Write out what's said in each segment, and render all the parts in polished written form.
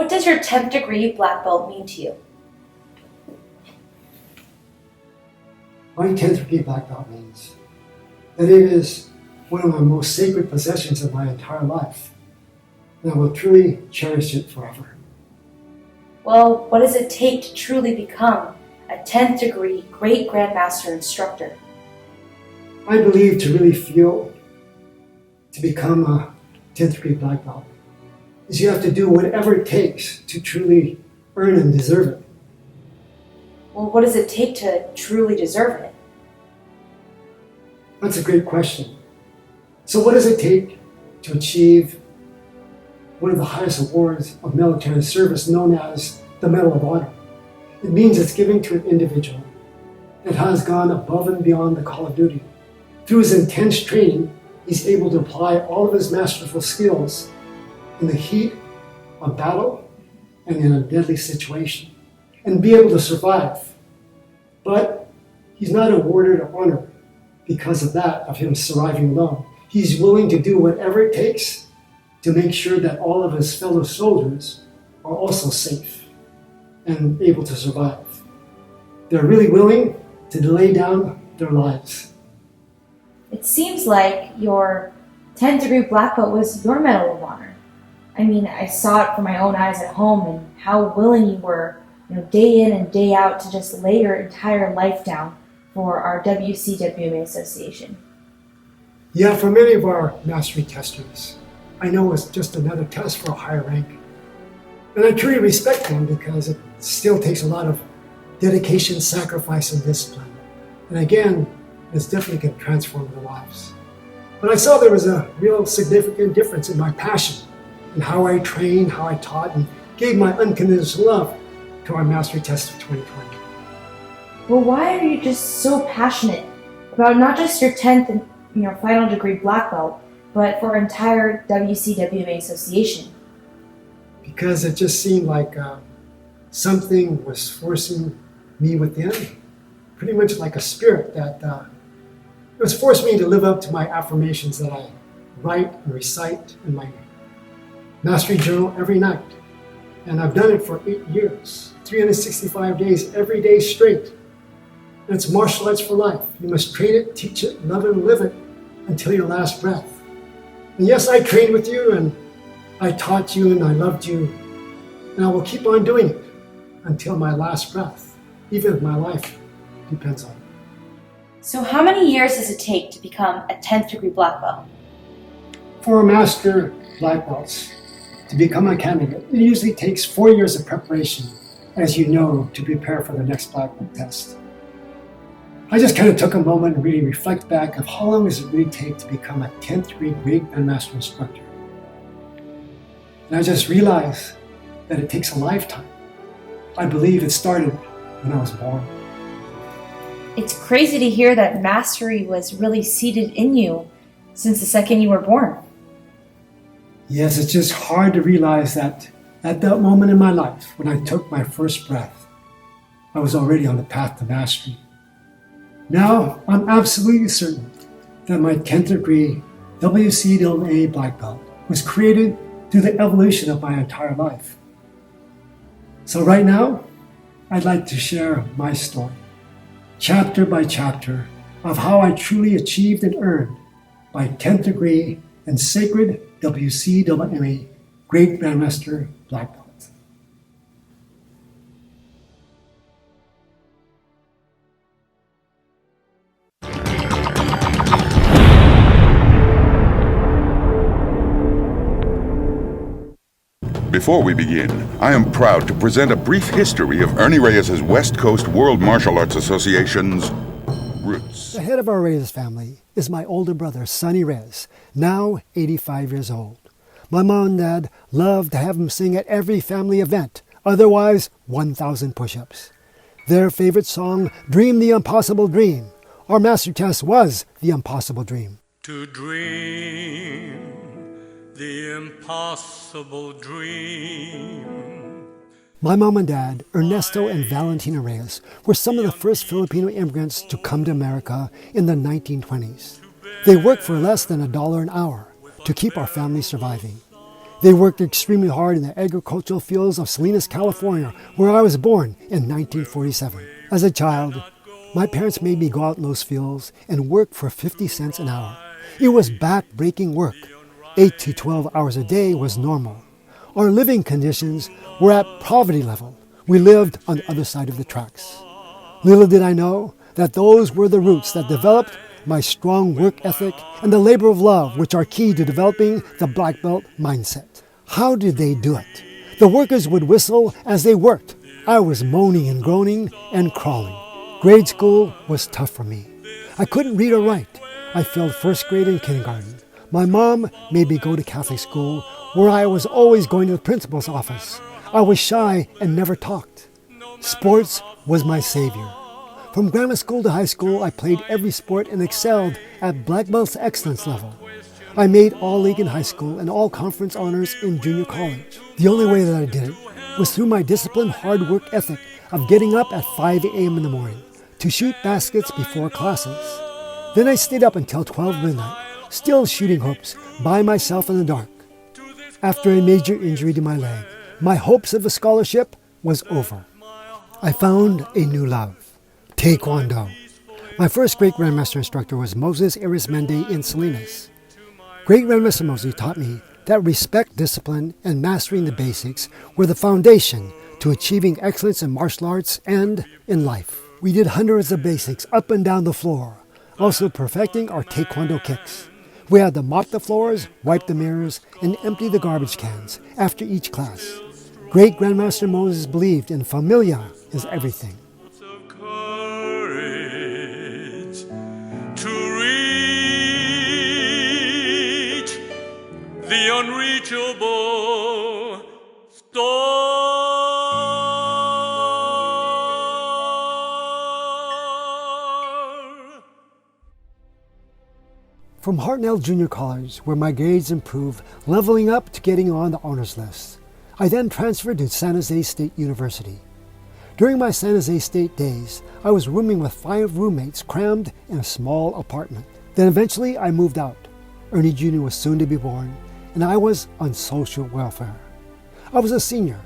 What does your 10th degree black belt mean to you? My 10th degree black belt means that it is one of my most sacred possessions of my entire life, and I will truly cherish it forever. Well, what does it take to truly become a 10th degree Great Grandmaster instructor? I believe to really feel to become a 10th degree black belt is you have to do whatever it takes to truly earn and deserve it. Well, what does it take to truly deserve it? That's a great question. So what does it take to achieve one of the highest awards of military service, known as the Medal of Honor? It means it's given to an individual that has gone above and beyond the call of duty. Through his intense training, he's able to apply all of his masterful skills in the heat of battle and in a deadly situation, and be able to survive. But he's not awarded an honor because of that, of him surviving alone. He's willing to do whatever it takes to make sure that all of his fellow soldiers are also safe and able to survive. They're really willing to lay down their lives. It seems like your 10th degree black belt was your Medal of Honor. I mean, I saw it from my own eyes at home and how willing you were, day in and day out to just lay your entire life down for our WCWMA association. Yeah, for many of our mastery testers, I know it's just another test for a higher rank. And I truly respect them because it still takes a lot of dedication, sacrifice, and discipline. And again, this definitely can transform their lives. But I saw there was a real significant difference in my passion and how I trained, how I taught, and gave my unconditional love to our mastery test of 2020. Well, why are you just so passionate about not just your 10th and your final degree black belt, but for our entire WCWMA association? Because it just seemed like something was forcing me within, pretty much like a spirit that it was forcing me to live up to my affirmations that I write and recite in my mastery journal every night. And I've done it for 8 years, 365 days, every day straight. And it's martial arts for life. You must train it, teach it, love it, and live it until your last breath. And yes, I trained with you, and I taught you, and I loved you, and I will keep on doing it until my last breath, even if my life depends on it. So how many years does it take to become a 10th degree black belt? For master black belts, to become a candidate, it usually takes 4 years of preparation, as you know, to prepare for the next black belt test. I just kind of took a moment and really reflect back of how long does it really take to become a 10th degree Great Grandmaster instructor. And I just realized that it takes a lifetime. I believe it started when I was born. It's crazy to hear that mastery was really seated in you since the second you were born. Yes, it's just hard to realize that at that moment in my life, when I took my first breath, I was already on the path to mastery. Now, I'm absolutely certain that my 10th degree WCWA black belt was created through the evolution of my entire life. So right now, I'd like to share my story, chapter by chapter, of how I truly achieved and earned my 10th degree and sacred WCWMA Great Grandmaster black belt. Before we begin, I am proud to present a brief history of Ernie Reyes' West Coast World Martial Arts Association's roots. The head of our Reyes family is my older brother, Sonny Reyes, now 85 years old. My mom and dad loved to have him sing at every family event, otherwise 1,000 push-ups. Their favorite song, Dream the Impossible Dream. Our master test was The Impossible Dream. To dream the impossible dream. My mom and dad, Ernesto and Valentina Reyes, were some of the first Filipino immigrants to come to America in the 1920s. They worked for less than $1 an hour to keep our family surviving. They worked extremely hard in the agricultural fields of Salinas, California, where I was born in 1947. As a child, my parents made me go out in those fields and work for 50 cents an hour. It was back-breaking work. 8 to 12 hours a day was normal. Our living conditions were at poverty level. We lived on the other side of the tracks. Little did I know that those were the roots that developed my strong work ethic and the labor of love, which are key to developing the black belt mindset. How did they do it? The workers would whistle as they worked. I was moaning and groaning and crawling. Grade school was tough for me. I couldn't read or write. I failed first grade and kindergarten. My mom made me go to Catholic school, where I was always going to the principal's office. I was shy and never talked. Sports was my savior. From grammar school to high school, I played every sport and excelled at black belt's excellence level. I made all-league in high school and all-conference honors in junior college. The only way that I did it was through my disciplined hard work ethic of getting up at 5 a.m. in the morning to shoot baskets before classes. Then I stayed up until 12 midnight, still shooting hoops by myself in the dark. After a major injury to my leg, my hopes of a scholarship was over. I found a new love. Taekwondo. My first great grandmaster instructor was Moses Arismendi in Salinas. Great Grandmaster Moses taught me that respect, discipline, and mastering the basics were the foundation to achieving excellence in martial arts and in life. We did hundreds of basics up and down the floor, also perfecting our Taekwondo kicks. We had to mop the floors, wipe the mirrors, and empty the garbage cans after each class. Great Grandmaster Moses believed in familia is everything. The unreachable star. From Hartnell Junior College, where my grades improved, leveling up to getting on the honors list, I then transferred to San Jose State University. During my San Jose State days, I was rooming with 5 roommates crammed in a small apartment. Then eventually I moved out. Ernie Jr. was soon to be born, and I was on social welfare. I was a senior.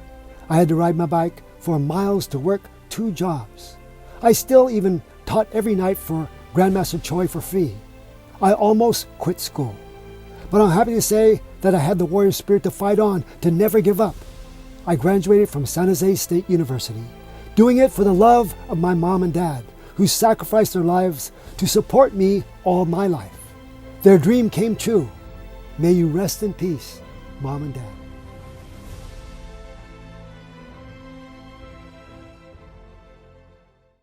I had to ride my bike for miles to work 2 jobs. I still even taught every night for Grandmaster Choi for free. I almost quit school. But I'm happy to say that I had the warrior spirit to fight on, to never give up. I graduated from San Jose State University, doing it for the love of my mom and dad, who sacrificed their lives to support me all my life. Their dream came true. May you rest in peace, Mom and Dad.